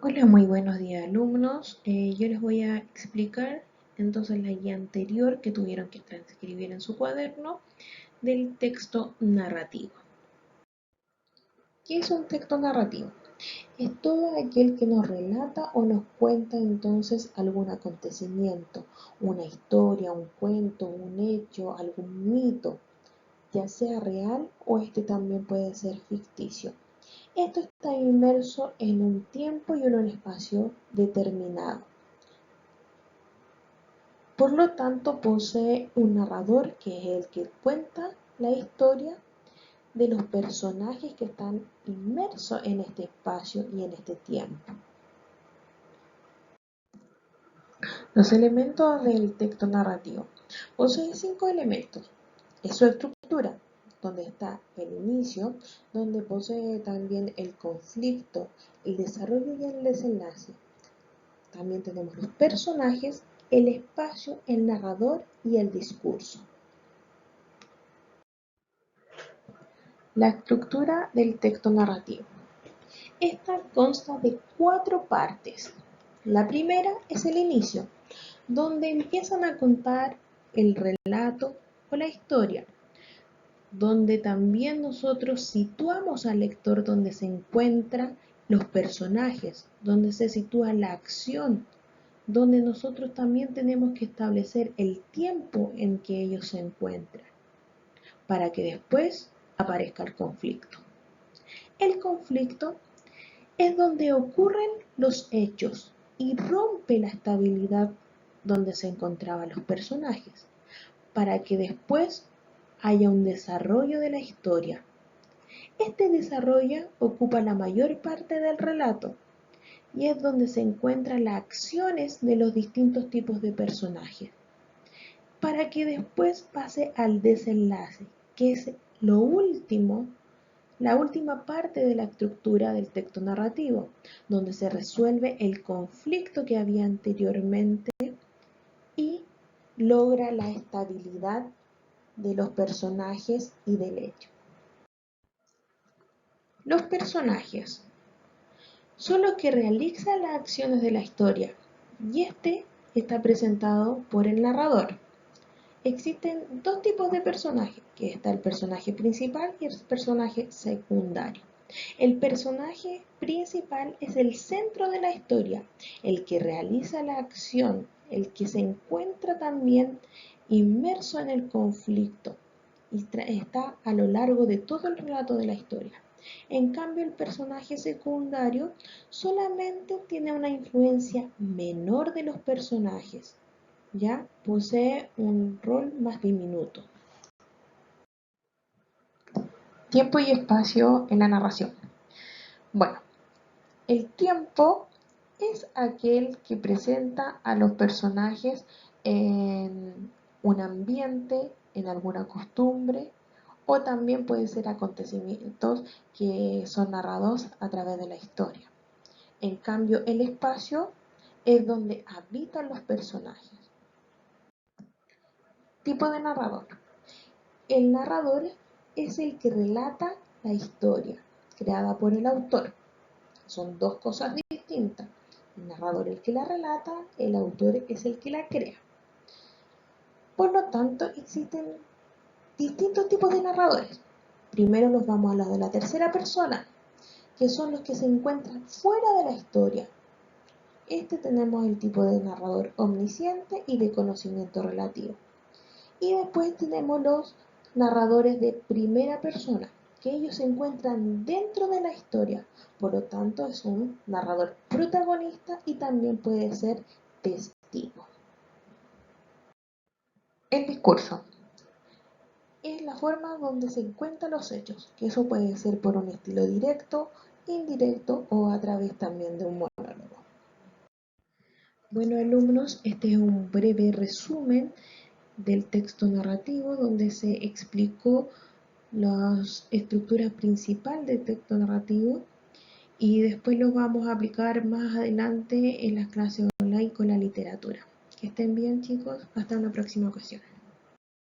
Hola, muy buenos días alumnos. Yo les voy a explicar entonces la guía anterior que tuvieron que transcribir en su cuaderno del texto narrativo. ¿Qué es un texto narrativo? Es todo aquel que nos relata o nos cuenta entonces algún acontecimiento, una historia, un cuento, un hecho, algún mito, ya sea real o este también puede ser ficticio. Esto está inmerso en un tiempo y en un espacio determinado. Por lo tanto, posee un narrador que es el que cuenta la historia de los personajes que están inmersos en este espacio y en este tiempo. Los elementos del texto narrativo. Posee 5 elementos. Es su estructura, donde está el inicio, donde posee también el conflicto, el desarrollo y el desenlace. También tenemos los personajes, el espacio, el narrador y el discurso. La estructura del texto narrativo. Esta consta de 4 partes. La primera es el inicio, donde empiezan a contar el relato o la historia, donde también nosotros situamos al lector donde se encuentran los personajes, donde se sitúa la acción, donde nosotros también tenemos que establecer el tiempo en que ellos se encuentran, para que después aparezca el conflicto. El conflicto es donde ocurren los hechos y rompe la estabilidad donde se encontraban los personajes, para que después haya un desarrollo de la historia. Este desarrollo ocupa la mayor parte del relato y es donde se encuentran las acciones de los distintos tipos de personajes, para que después pase al desenlace, que es lo último, la última parte de la estructura del texto narrativo, donde se resuelve el conflicto que había anteriormente y logra la estabilidad de los personajes y del hecho. Los personajes son los que realizan las acciones de la historia y este está presentado por el narrador. Existen 2 tipos de personajes, que está el personaje principal y el personaje secundario. El personaje principal es el centro de la historia, el que realiza la acción, el que se encuentra también inmerso en el conflicto y está a lo largo de todo el relato de la historia. En cambio, el personaje secundario solamente tiene una influencia menor de los personajes, ya posee un rol más diminuto. Tiempo y espacio en la narración. Bueno, el tiempo es aquel que presenta a los personajes en un ambiente, en alguna costumbre, o también puede ser acontecimientos que son narrados a través de la historia. En cambio, el espacio es donde habitan los personajes. Tipo de narrador. El narrador es el que relata la historia creada por el autor. Son 2 cosas distintas. El narrador es el que la relata, el autor es el que la crea. Por lo tanto, existen distintos tipos de narradores. Primero los vamos a hablar de la tercera persona, que son los que se encuentran fuera de la historia. Tenemos el tipo de narrador omnisciente y de conocimiento relativo. Y después tenemos los narradores de primera persona, que ellos se encuentran dentro de la historia, por lo tanto es un narrador protagonista y también puede ser testigo. El discurso es la forma donde se encuentran los hechos, que eso puede ser por un estilo directo, indirecto o a través también de un monólogo. Bueno, alumnos, este es un breve resumen del texto narrativo donde se explicó la estructura principal del texto narrativo y después lo vamos a aplicar más adelante en las clases online con la literatura. Que estén bien, chicos, hasta una próxima ocasión.